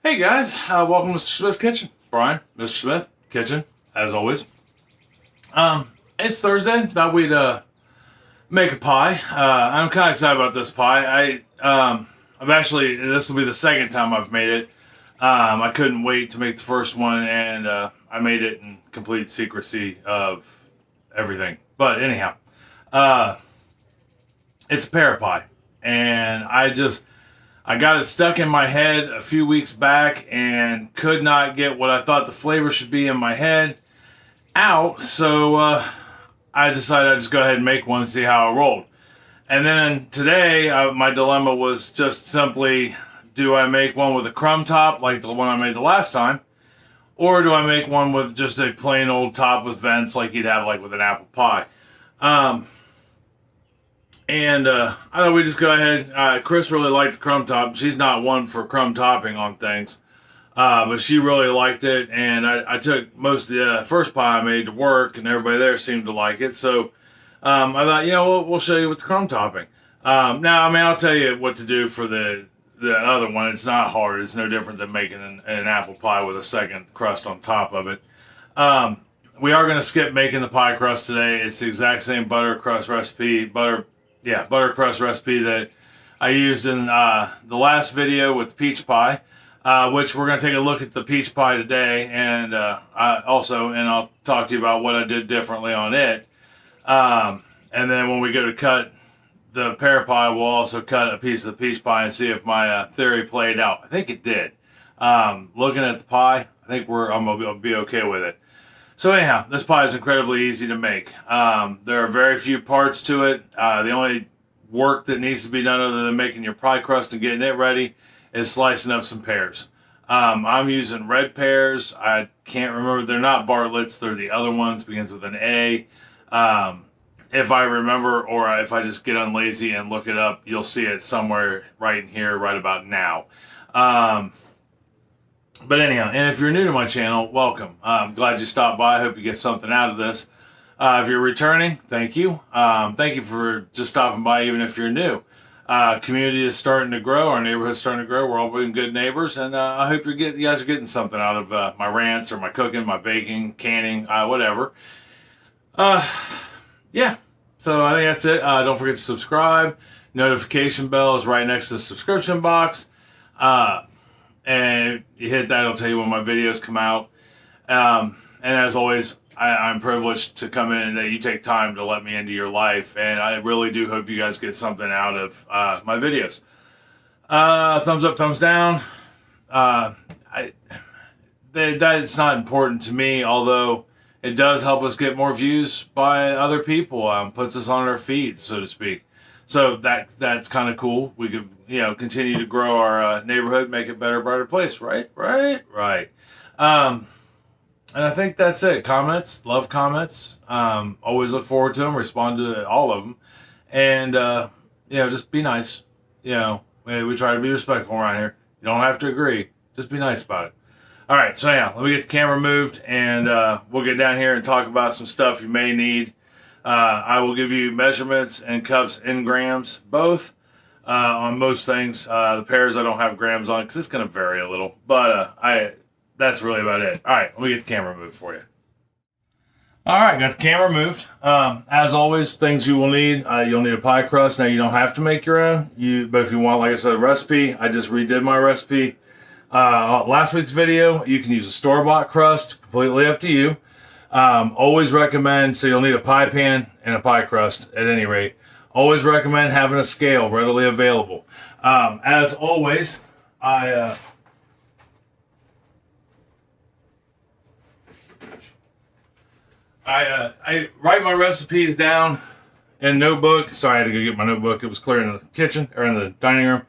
Hey guys, welcome to Mr. Smith's Kitchen. Brian, Mr. Smith, Kitchen, as always. It's Thursday. Thought we'd make a pie. I'm kind of excited about this pie. This will be the second time I've made it. I couldn't wait to make the first one, and I made it in complete secrecy of everything. But anyhow, it's a pear pie, and I got it stuck in my head a few weeks back and could not get what I thought the flavor should be in my head out. So I decided I'd just go ahead and make one and see how it rolled. And then today, my dilemma was just simply, do I make one with a crumb top like the one I made the last time? Or do I make one with just a plain old top with vents like you'd have like with an apple pie? I thought we'd just go ahead. Chris really liked the crumb top. She's not one for crumb topping on things. But she really liked it. And I took most of the first pie I made to work, and everybody there seemed to like it. So I thought, we'll show you with the crumb topping. Now, I'll tell you what to do for the other one. It's not hard. It's no different than making an apple pie with a second crust on top of it. We are going to skip making the pie crust today. It's the exact same butter crust recipe that I used in the last video with peach pie, which we're going to take a look at the peach pie today, and I'll talk to you about what I did differently on it. And then when we go to cut the pear pie, we'll also cut a piece of the peach pie and see if my theory played out. I think it did. Looking at the pie, I think I'm going to be okay with it. So anyhow, this pie is incredibly easy to make. There are very few parts to it. The only work that needs to be done other than making your pie crust and getting it ready is slicing up some pears. I'm using red pears. I can't remember. They're not Bartlett's. They're the other ones. Begins with an A. If I remember, or if I just get unlazy and look it up, you'll see it somewhere right in here, right about now. But anyhow, and if you're new to my channel, welcome. I'm glad you stopped by. I hope you get something out of this. If you're returning, thank you. Thank you for just stopping by, even if you're new. Community is starting to grow. Our neighborhood's starting to grow. We're all being good neighbors, and I hope you guys are getting something out of my rants or my cooking, my baking, canning, whatever. Yeah. So I think that's it. Don't forget to subscribe. Notification bell is right next to the subscription box. And you hit that, it'll tell you when my videos come out. And as always, I'm privileged to come in and that you take time to let me into your life. And I really do hope you guys get something out of my videos. Thumbs up, thumbs down. That's not important to me, although it does help us get more views by other people. Puts us on our feeds, so to speak. So that's kind of cool. We could, continue to grow our neighborhood, make it a better, brighter place. Right. And I think that's it. Comments, love comments. Always look forward to them. Respond to all of them, and just be nice. We try to be respectful around here. You don't have to agree. Just be nice about it. All right. So yeah, let me get the camera moved, and we'll get down here and talk about some stuff you may need. I will give you measurements and cups in grams, both, on most things. The pears I don't have grams on because it's going to vary a little, but that's really about it. All right, let me get the camera moved for you. All right, got the camera moved. As always, things you will need. You'll need a pie crust. Now, you don't have to make your own, but if you want, like I said, a recipe, I just redid my recipe. Last week's video, you can use a store-bought crust, completely up to you. Always recommend, so you'll need a pie pan and a pie crust at any rate. Always recommend having a scale readily available. As always, I write my recipes down in a notebook. Sorry, I had to go get my notebook. It was clear in the kitchen or in the dining room.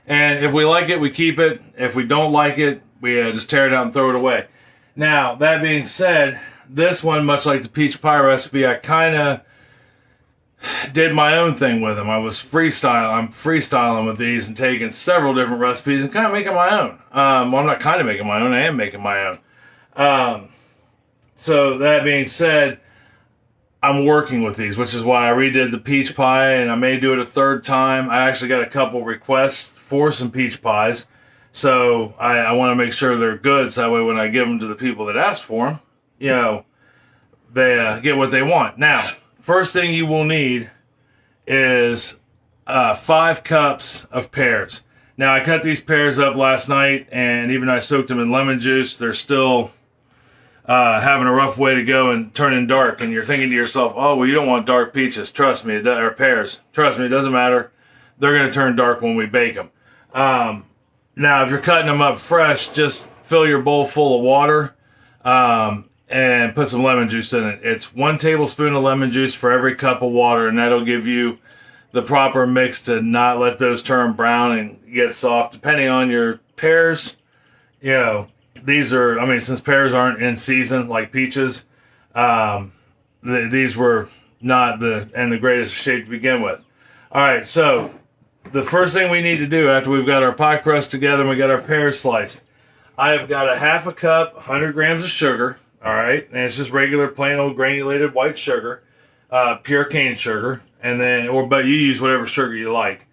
And if we like it, we keep it. If we don't like it, we just tear it out and throw it away. Now, that being said, this one, much like the peach pie recipe, I kind of did my own thing with them. I'm freestyling with these and taking several different recipes and kind of making my own. I'm not kind of making my own. I am making my own. So that being said, I'm working with these, which is why I redid the peach pie, and I may do it a third time. I actually got a couple requests for some peach pies. So I want to make sure they're good, so that way when I give them to the people that ask for them, you know, they get what they want. Now, first thing you will need is 5 cups of pears. Now, I cut these pears up last night, and even though I soaked them in lemon juice, they're still having a rough way to go and turning dark. And you're thinking to yourself, oh, well, you don't want dark peaches. Trust me, or pears. Trust me, it doesn't matter. They're going to turn dark when we bake them. Now, if you're cutting them up fresh, just fill your bowl full of water and put some lemon juice in it. It's 1 tablespoon of lemon juice for every cup of water, and that'll give you the proper mix to not let those turn brown and get soft. Depending on your pears, you know, these are, I mean, since pears aren't in season like peaches, these were not in the greatest shape to begin with. All right, so the first thing we need to do after we've got our pie crust together and we got our pears sliced, I have got a 1/2 cup, 100 grams of sugar, all right? And it's just regular plain old granulated white sugar, pure cane sugar, and then, but you use whatever sugar you like.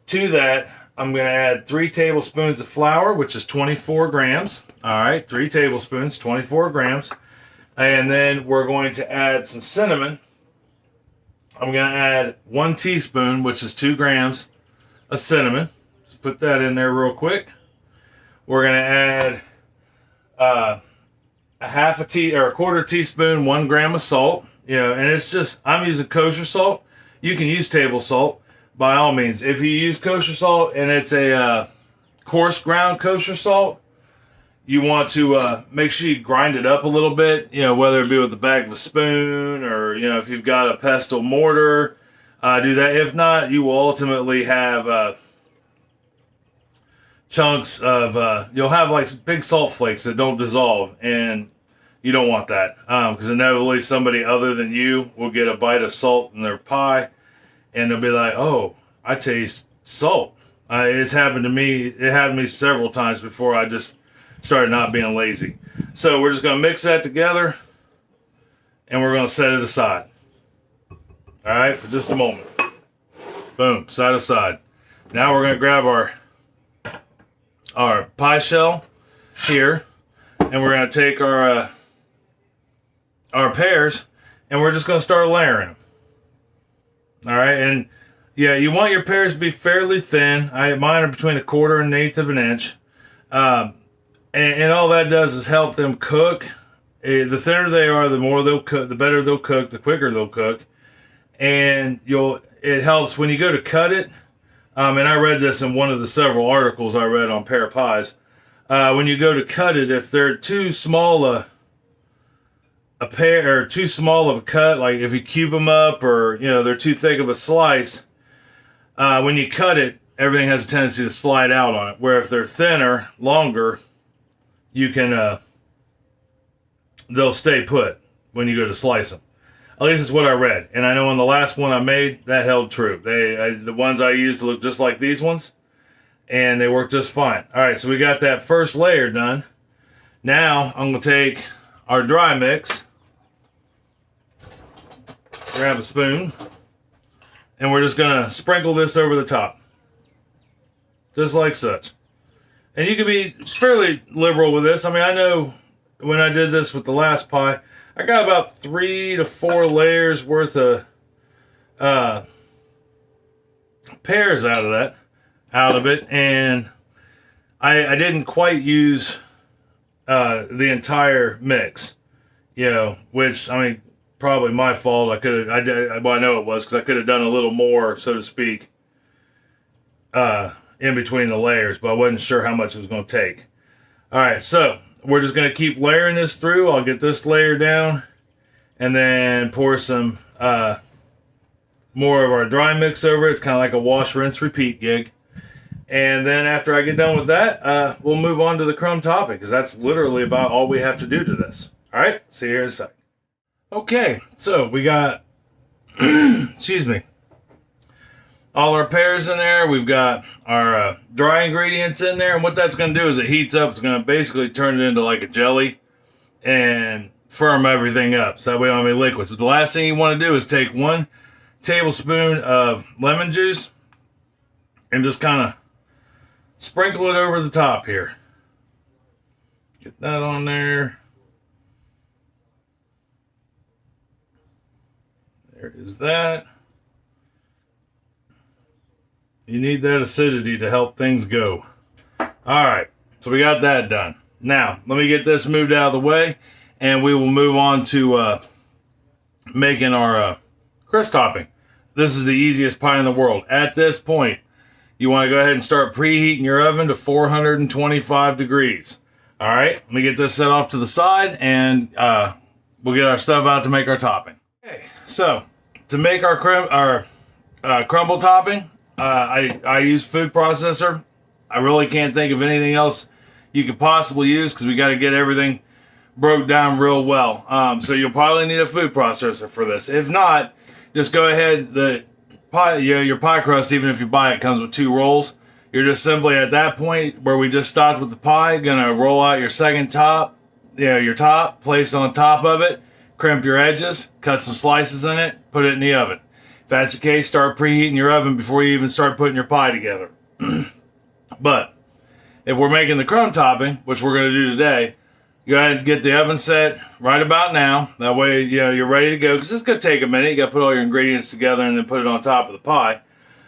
To that, I'm going to add 3 tablespoons of flour, which is 24 grams. All right, 3 tablespoons, 24 grams. And then we're going to add some cinnamon. I'm going to add 1 teaspoon, which is 2 grams of cinnamon. Just put that in there real quick. We're going to add a 1/4 teaspoon, 1 gram of salt. You know, and it's just, I'm using kosher salt. You can use table salt by all means. If you use kosher salt and it's a coarse ground kosher salt, you want to make sure you grind it up a little bit, you know, whether it be with the back of a spoon or, you know, if you've got a pestle mortar, do that. If not, you will ultimately have chunks of, you'll have like big salt flakes that don't dissolve, and you don't want that because inevitably somebody other than you will get a bite of salt in their pie and they'll be like, oh, I taste salt. It's happened to me. It happened to me several times before I just started not being lazy. So we're just going to mix that together and we're going to set it aside. All right, for just a moment. Boom, set aside. Now we're going to grab our pie shell here, and we're going to take our pears, and we're just going to start layering them. All right, and yeah, you want your pears to be fairly thin. Mine are between 1/4 and 1/8 of an inch. And all that does is help them cook. The thinner they are, the more they'll cook, the better they'll cook, the quicker they'll cook. And it helps when you go to cut it. And I read this in one of the several articles I read on pear pies. When you go to cut it, if they're too small a pear, or too small of a cut, like if you cube them up, or you know they're too thick of a slice, when you cut it, everything has a tendency to slide out on it. Where if they're thinner, longer, you can they'll stay put when you go to slice them. At least it's what I read, and I know on the last one I made that held true. The ones I used look just like these ones, and they work just fine. All right, so we got that first layer done. Now I'm going to take our dry mix, grab a spoon, and we're just going to sprinkle this over the top, just like such. And you can be fairly liberal with this. I mean, I know when I did this with the last pie, I got about 3 to 4 layers worth of pears out of it, and I didn't quite use the entire mix, you know, which, I mean, probably my fault. I know it was, because I could have done a little more, so to speak, in between the layers, but I wasn't sure how much it was going to take. All right, so we're just going to keep layering this through. I'll get this layer down and then pour some more of our dry mix over it. It's kind of like a wash, rinse, repeat gig. And then after I get done with that, we'll move on to the crumb topping, because that's literally about all we have to do to this. All right, see you here in a sec. Okay, so we got, excuse me, all our pears in there. We've got our dry ingredients in there. And what that's going to do is it heats up. It's going to basically turn it into like a jelly and firm everything up, so that we don't have any liquids. But the last thing you want to do is take 1 tablespoon of lemon juice and just kind of sprinkle it over the top here. Get that on there. There is that. You need that acidity to help things go. Alright, so we got that done. Now, let me get this moved out of the way, and we will move on to making our crust topping. This is the easiest pie in the world. At this point, you want to go ahead and start preheating your oven to 425 degrees. Alright, let me get this set off to the side, and we'll get our stuff out to make our topping. Okay, so to make our crumble topping, I use food processor. I really can't think of anything else you could possibly use because we got to get everything broke down real well. So you'll probably need a food processor for this. If not, just go ahead. The pie, your pie crust, even if you buy it, comes with 2 rolls. You're just simply at that point where we just stopped with the pie, gonna roll out your second top, your top, place it on top of it, crimp your edges, cut some slices in it, put it in the oven. If that's the case, start preheating your oven before you even start putting your pie together. But if we're making the crumb topping, which we're going to do today, go ahead and get the oven set right about now. That way, you're ready to go, because it's going to take a minute. You got to put all your ingredients together and then put it on top of the pie.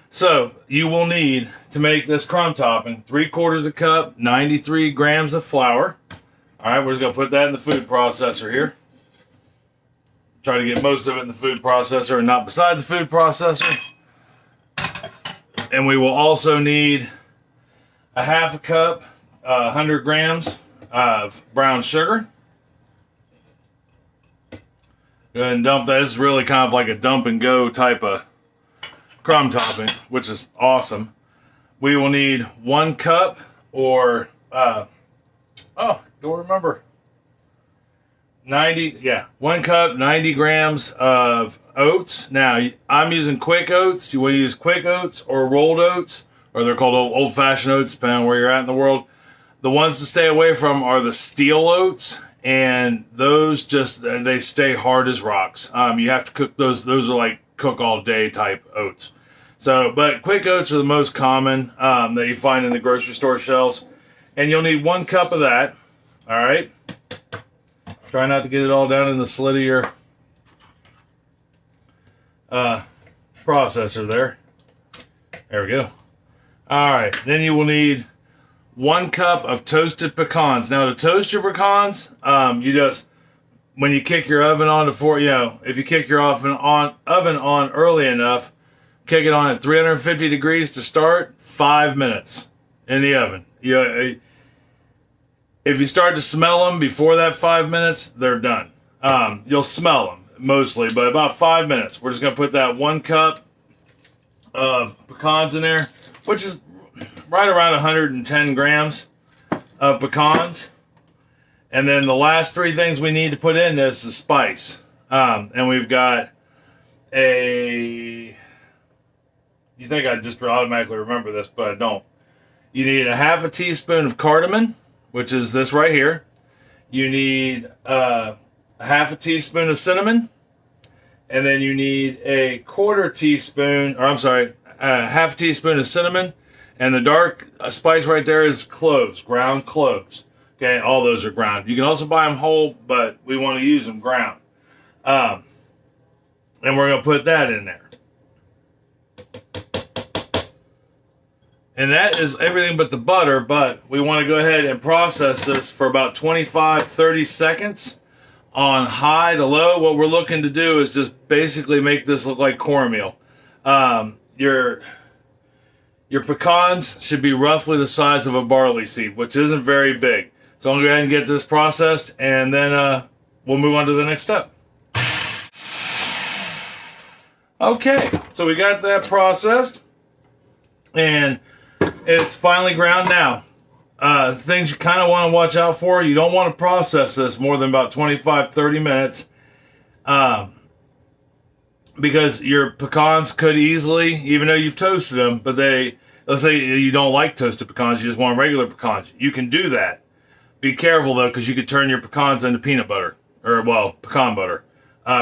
So you will need, to make this crumb topping, 3/4 cup, 93 grams of flour. All right, we're just going to put that in the food processor here. Try to get most of it in the food processor and not beside the food processor. And we will also need a 1/2 cup, 100 grams of brown sugar. Go ahead and dump that. This is really kind of like a dump and go type of crumb topping, which is awesome. We will need 1 cup or, don't remember. 1 cup, 90 grams of oats. Now, I'm using quick oats. You want to use quick oats or rolled oats, or they're called old-fashioned oats, depending on where you're at in the world. The ones to stay away from are the steel oats, and those they stay hard as rocks. You have to cook those. Those are like cook all day type oats. So, but quick oats are the most common that you find in the grocery store shelves, and you'll need 1 cup of that. All right. Try not to get it all down in the slit of your processor there. There we go. All right. Then you will need 1 cup of toasted pecans. Now, to toast your pecans, you just, when you kick your oven on if you kick your oven on early enough, kick it on at 350 degrees to start, 5 minutes in the oven. If you start to smell them before that 5 minutes, they're done. You'll smell them mostly, but about 5 minutes. We're just going to put that 1 cup of pecans in there, which is right around 110 grams of pecans. And then the last 3 things we need to put in this is spice. And we've got you think I just automatically remember this, but I don't. You need a 1/2 teaspoon of cardamom, which is this right here. You need a 1/2 teaspoon of cinnamon, and then you need a 1/4 teaspoon, or I'm sorry, a 1/2 teaspoon of cinnamon, and the dark spice right there is cloves, ground cloves. Okay, all those are ground. You can also buy them whole, but we want to use them ground. And we're going to put that in there. And that is everything but the butter, but we want to go ahead and process this for about 25-30 seconds on high to low. What we're looking to do is just basically make this look like cornmeal. Your pecans should be roughly the size of a barley seed, which isn't very big. So I'm going to go ahead and get this processed, and then we'll move on to the next step. Okay, so we got that processed, and it's finely ground now. Things you kind of want to watch out for. You don't want to process this more than about 25-30 minutes. Because your pecans could easily, even though you've toasted them, but let's say you don't like toasted pecans, you just want regular pecans. You can do that. Be careful though, because you could turn your pecans into peanut butter, or well, pecan butter.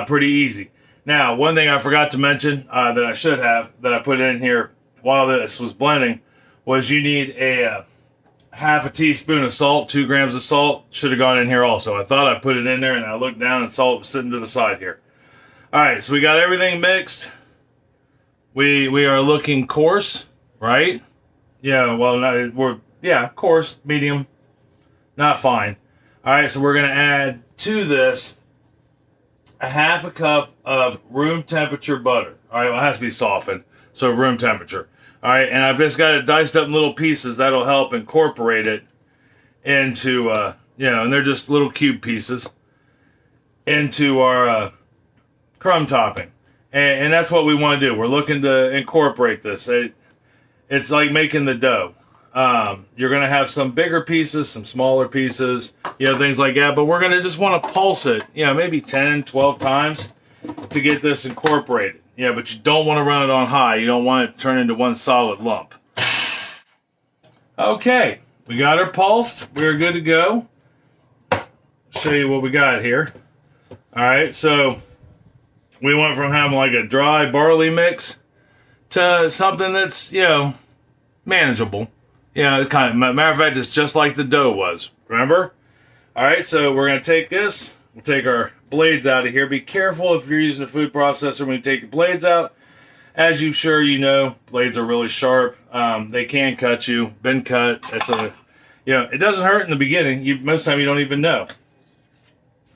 Pretty easy. Now, one thing I forgot to mention that I should have, that I put in here while this was blending, was you need a half a teaspoon of salt, 2 grams of salt. Should have gone in here also. I thought I put it in there, and I looked down and salt was sitting to the side here. All right, so we got everything mixed. We are looking coarse, right? Yeah, well, coarse, medium, not fine. All right, so we're gonna add to this a half a cup of room temperature butter. All right, well, it has to be softened, so room temperature. All right, and I've just got it diced up in little pieces. That'll help incorporate it into, and they're just little cube pieces into our crumb topping. And that's what we want to do. We're looking to incorporate this. It's like making the dough. You're going to have some bigger pieces, some smaller pieces, things like that. But we're going to just want to pulse it, maybe 10, 12 times to get this incorporated. But you don't want to run it on high. You don't want it to turn into one solid lump. Okay, we got her pulsed. We're good to go. Show you what we got here. All right, so we went from having like a dry barley mix to something that's, manageable. It's kind of, matter of fact, it's just like the dough was. Remember? All right, so we're going to take this. We'll take our blades out of here. Be careful if you're using a food processor when you take your blades out. As you know, blades are really sharp. They can cut you. Been cut. It doesn't hurt in the beginning. Most of the time you don't even know.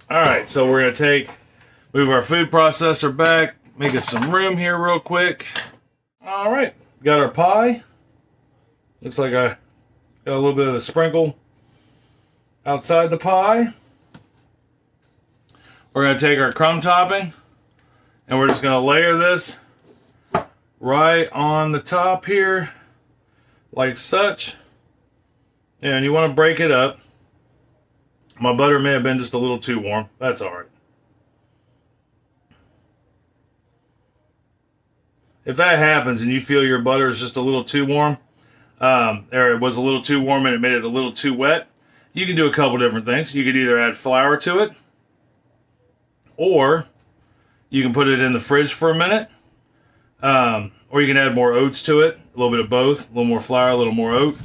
All right, so we're going to move our food processor back, make us some room here real quick. All right, got our pie. Looks like I got a little bit of the sprinkle outside the pie. We're going to take our crumb topping, and we're just going to layer this right on the top here, like such. And you want to break it up. My butter may have been just a little too warm. That's all right. If that happens and you feel your butter is just a little too warm, or it was a little too warm and it made it a little too wet, you can do a couple different things. You could either add flour to it, or you can put it in the fridge for a minute, or you can add more oats to it, a little bit of both, a little more flour, a little more oat,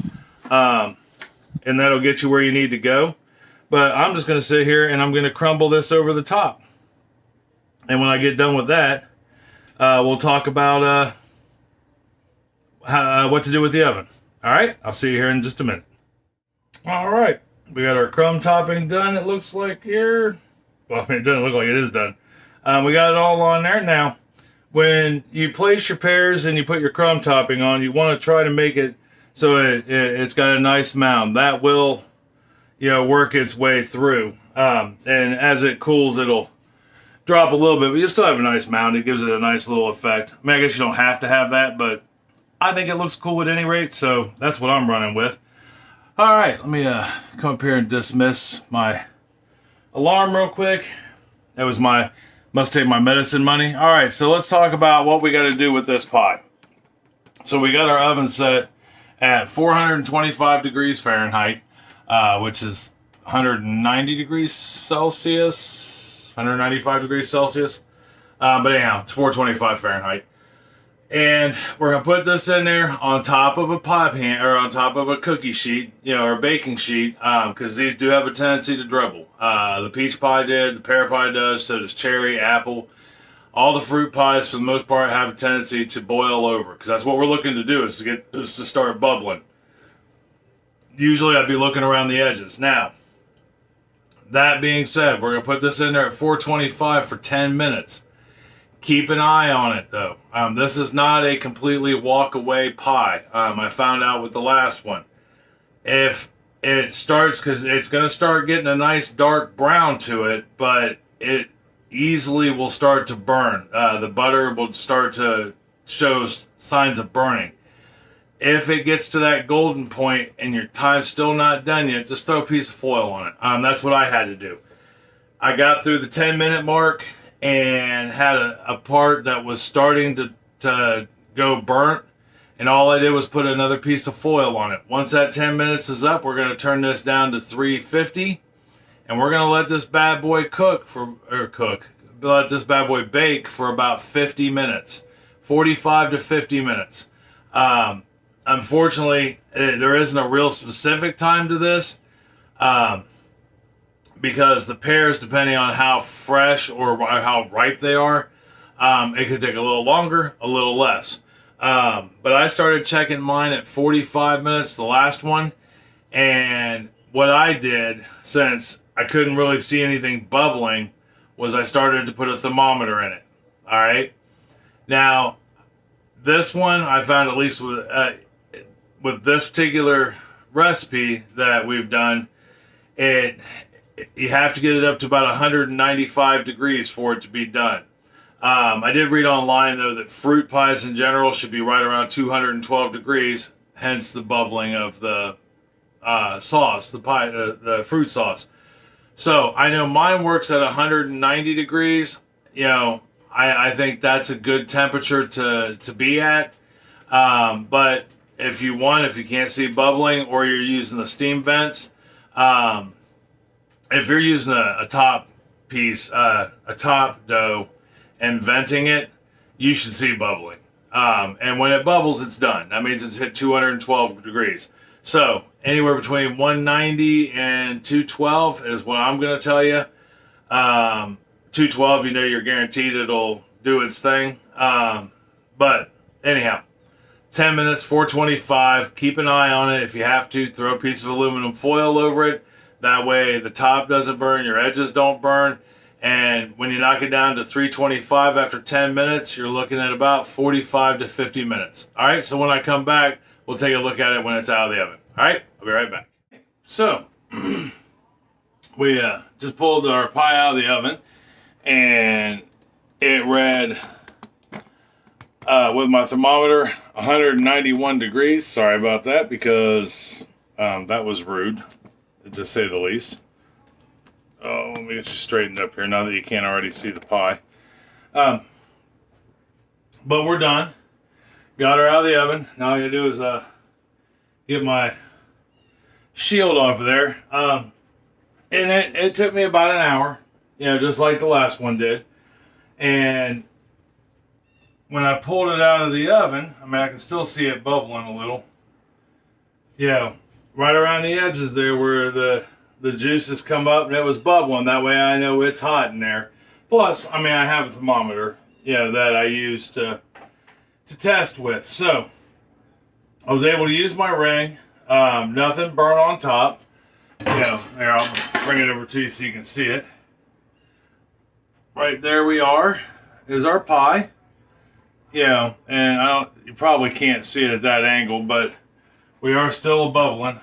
and that'll get you where you need to go. But I'm just going to sit here and I'm going to crumble this over the top. And when I get done with that, we'll talk about what to do with the oven. All right, I'll see you here in just a minute. All right, we got our crumb topping done, it looks like here. Well, it doesn't look like it is done. We got it all on there. Now, when you place your pears and you put your crumb topping on, you want to try to make it so it's got a nice mound. That will, work its way through. And as it cools, it'll drop a little bit, but you still have a nice mound. It gives it a nice little effect. I mean, I guess you don't have to have that, but I think it looks cool at any rate, so that's what I'm running with. All right, let me come up here and dismiss my alarm real quick. That was must take my medicine money. All right, so let's talk about what we got to do with this pie. So we got our oven set at 425 degrees Fahrenheit, which is 190 degrees Celsius, 195 degrees Celsius. But anyhow, it's 425 Fahrenheit. And we're going to put this in there on top of a pie pan, or on top of a cookie sheet, or a baking sheet, because these do have a tendency to dribble. The peach pie did, the pear pie does, so does cherry, apple. All the fruit pies, for the most part, have a tendency to boil over, because that's what we're looking to do, is to get this to start bubbling. Usually I'd be looking around the edges. Now, that being said, we're going to put this in there at 425 for 10 minutes. Keep an eye on it, though. This is not a completely walk-away pie. I found out with the last one. If it starts, because it's going to start getting a nice dark brown to it, but it easily will start to burn. The butter will start to show signs of burning. If it gets to that golden point and your time's still not done yet, just throw a piece of foil on it. That's what I had to do. I got through the 10-minute mark and had a part that was starting to go burnt, and all I did was put another piece of foil on it. Once that 10 minutes is up, we're going to turn this down to 350, and we're going to let this bad boy let this bad boy bake for about 50 minutes, 45 to 50 minutes. unfortunately, there isn't a real specific time to this. Because the pears, depending on how fresh or how ripe they are, it could take a little longer, a little less. But I started checking mine at 45 minutes, the last one. And what I did, since I couldn't really see anything bubbling, was I started to put a thermometer in it. All right. Now, this one I found, at least with this particular recipe that we've done, you have to get it up to about 195 degrees for it to be done. I did read online, though, that fruit pies in general should be right around 212 degrees, hence the bubbling of the sauce, the fruit sauce. So I know mine works at 190 degrees. You know, I think that's a good temperature to be at. But if you can't see bubbling, or you're using the steam vents, if you're using a top piece, a top dough, and venting it, you should see bubbling. And when it bubbles, it's done. That means it's hit 212 degrees. So anywhere between 190 and 212 is what I'm going to tell you. 212, you know, you're guaranteed it'll do its thing. But anyhow, 10 minutes, 425. Keep an eye on it. If you have to, throw a piece of aluminum foil over it. That way the top doesn't burn, your edges don't burn. And when you knock it down to 325 after 10 minutes, you're looking at about 45 to 50 minutes. All right, so when I come back, we'll take a look at it when it's out of the oven. All right, I'll be right back. So, we just pulled our pie out of the oven, and it read, with my thermometer, 191 degrees. Sorry about that, because that was rude, to say the least. Oh, let me get you straightened up here now that you can't already see the pie. But we're done. Got her out of the oven. Now all I gotta do is get my shield off of there. And it took me about an hour, you know, just like the last one did. And when I pulled it out of the oven, I mean, I can still see it bubbling a little. Yeah, right around the edges there where the juices come up, and it was bubbling. That way I know it's hot in there. Plus, I mean, I have a thermometer, you know, that I use to test with. So I was able to use my ring. Nothing burnt on top. You know, here, I'll bring it over to you so you can see it. Right there we are, is our pie. You know, and you probably can't see it at that angle, but we are still bubbling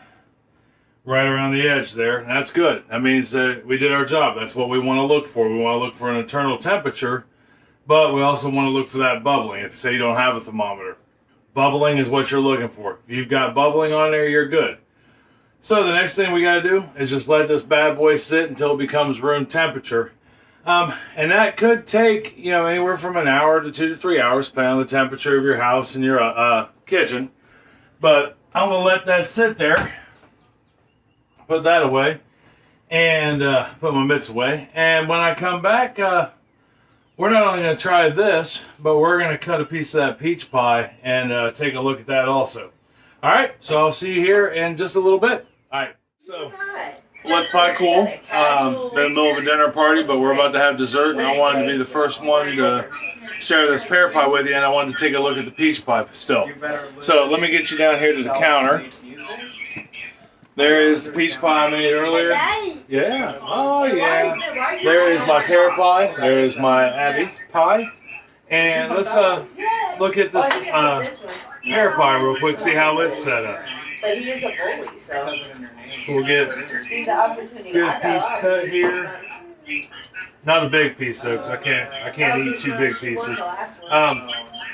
right around the edge there. And that's good. That means that we did our job. That's what we want to look for. We want to look for an internal temperature, but we also want to look for that bubbling. If, say, you don't have a thermometer, bubbling is what you're looking for. If you've got bubbling on there, you're good. So the next thing we got to do is just let this bad boy sit until it becomes room temperature. And that could take, you know, anywhere from an hour to 2 to 3 hours, depending on the temperature of your house and your kitchen. But I'm going to let that sit there. Put that away, and put my mitts away. And when I come back, we're not only going to try this, but we're going to cut a piece of that peach pie and take a look at that also. All right, so I'll see you here in just a little bit. All right, so let's pie cool. Been in the middle of a dinner party, but we're about to have dessert, and I wanted to be the first one to share this pear pie with you, and I wanted to take a look at the peach pie still. So let me get you down here to the counter. There is the peach pie I made earlier. Yeah. Oh, yeah. There is my pear pie. There is my Abby pie. And let's look at this pear pie real quick, see how it's set up. But he is a bully, so we'll get a piece cut here. Not a big piece though, because I can't eat 2 big pieces.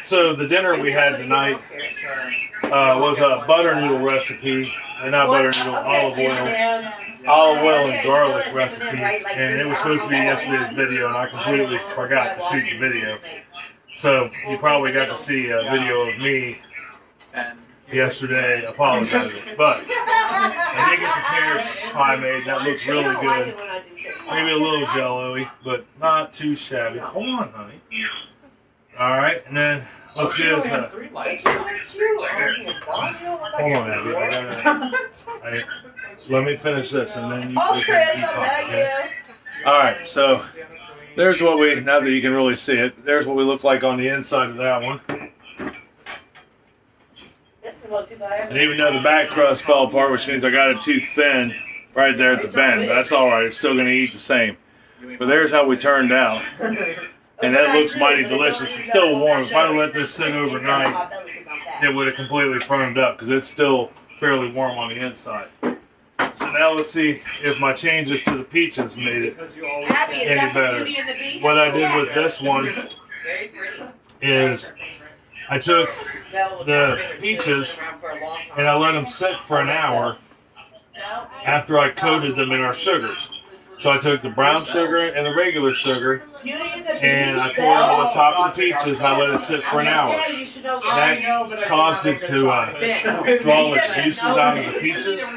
So the dinner we had tonight was a butter noodle recipe. Not butter noodle, olive oil and garlic recipe. And it was supposed to be yesterday's video, and I completely forgot to shoot the video. So you probably got to see a video of me yesterday apologizing. But I did get the pear pie made. That looks really good. Maybe a little jello-y, but not too shabby. Hold on, honey. All right, and then let's do this. It's not you. Hold on, Abby. Let me finish this, and then you Oh, can Chris, keep I on, love okay? you. All right, so there's what we, now that you can really see it, there's what we look like on the inside of that one. And even though the back crust fell apart, which means I got it too thin right there at the bend, but that's all right. It's still going to eat the same. But there's how we turned out. And that looks mighty delicious. It's still warm. If I'd have let this sit overnight, it would have completely firmed up because it's still fairly warm on the inside. So now let's see if my changes to the peaches made it any better. What I did with this one is I took the peaches and I let them sit for an hour after I coated them in our sugars. So I took the brown sugar and the regular sugar and I poured them on top of the peaches and I let it sit for an hour. That caused it to draw its juices out of the peaches.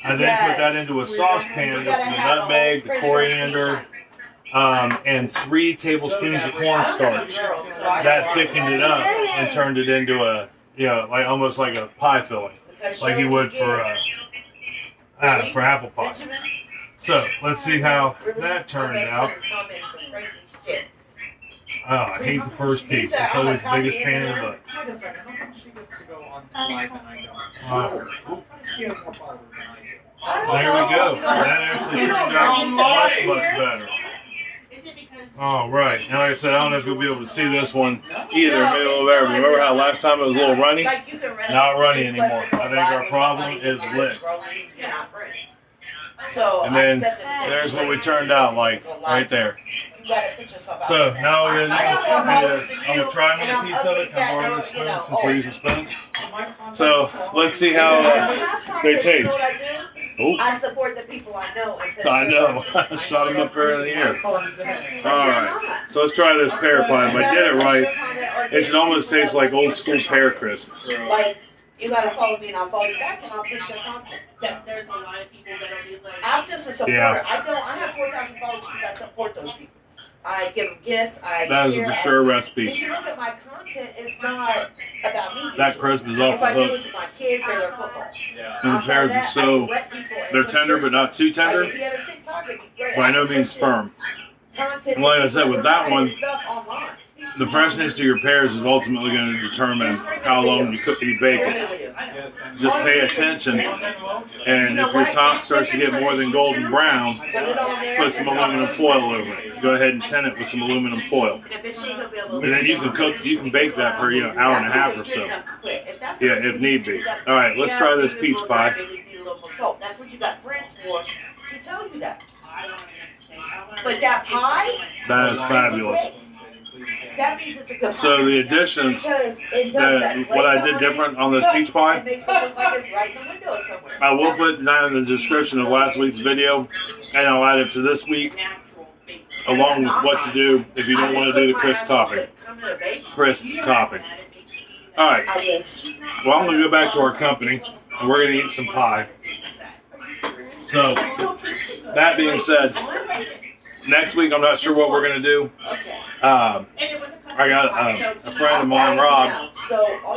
I then put that into a saucepan with some nutmeg, the coriander, and 3 tablespoons of cornstarch. That thickened it up and turned it into a, like almost like a pie filling, like you would for apple pie. So let's see how that turned out. Oh, I hate the first piece. It's always the biggest pain in the butt. Wait a second, how come she gets to go on live and I don't? She has more followers than I do. There we go. That actually turned out much better. All right. And like I said, I don't know if you'll be able to see this one either. Maybe a little better. Remember how last time it was a little runny? Not runny anymore. I think our problem is lick. And then there's what we turned out like right there. So now we're going to do this. I'm going to try another piece of it. Can I borrow this spoon since we're using spoons? So let's see how they taste. Oh. I support the people I know. I know. I shot them up there in the air. Alright. So let's try this pear pie. If I did it right, it should almost taste like old school pear crisp. Like, you gotta follow me and I'll follow you back and I'll push your content. There's a lot of people that are like. I'm just a supporter. Yeah. I have 4,000 followers because I support those people. I give them gifts. That is a for sure recipe. If you look at my content, it's not about me. That crisp is off If the I do hook. this with my kids or their football. And the pears are so, they're tender but not too tender. Like if you had a TikTok, it'd be great. By no means firm. And like I said, with that one, the freshness to your pears is ultimately going to determine how long you bake it. Just pay attention, and if your top starts to get more than golden brown, put some aluminum foil over it. Go ahead and tint it with some aluminum foil. And then you can cook, you can bake that for, hour and a half or so. Yeah, if need be. All right, let's try this peach pie. That's what you got friends for, to tell you that. But that pie? That is fabulous. That means it's a good pie. So the additions, what I did different on this peach pie, It makes it look like it's right in the window somewhere. I will put that in the description of last week's video, and I'll add it to this week, along with what to do if you don't want to do the crisp topping. Crisp topping. Alright, well I'm going to go back to our company, and we're going to eat some pie. So, that being said, next week I'm not sure what we're going to do. I got a friend of mine, Rob,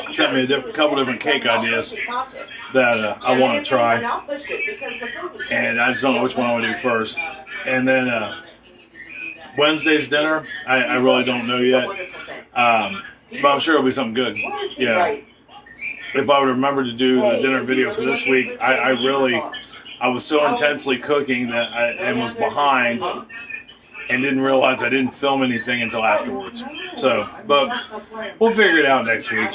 sent me a couple different cake ideas that I want to try, and I just don't know which one I want to do first. And then Wednesday's dinner, I really don't know yet, but I'm sure it'll be something good. Yeah. If I would remember to do the dinner video for this week, I was so intensely cooking that I was behind and didn't realize I didn't film anything until afterwards. So, but we'll figure it out next week.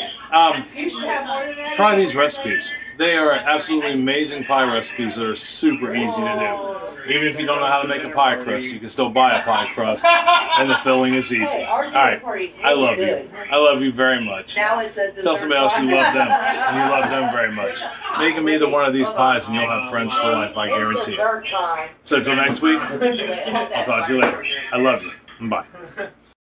Try these recipes. They are absolutely amazing pie recipes that are super easy to do. Even if you don't know how to make a pie crust, you can still buy a pie crust, and the filling is easy. Alright, I love you. I love you very much. Tell somebody else you love them, and you love them very much. Make them either one of these pies, and you'll have friends for life, I guarantee it. So until next week, I'll talk to you later. I love you. Bye.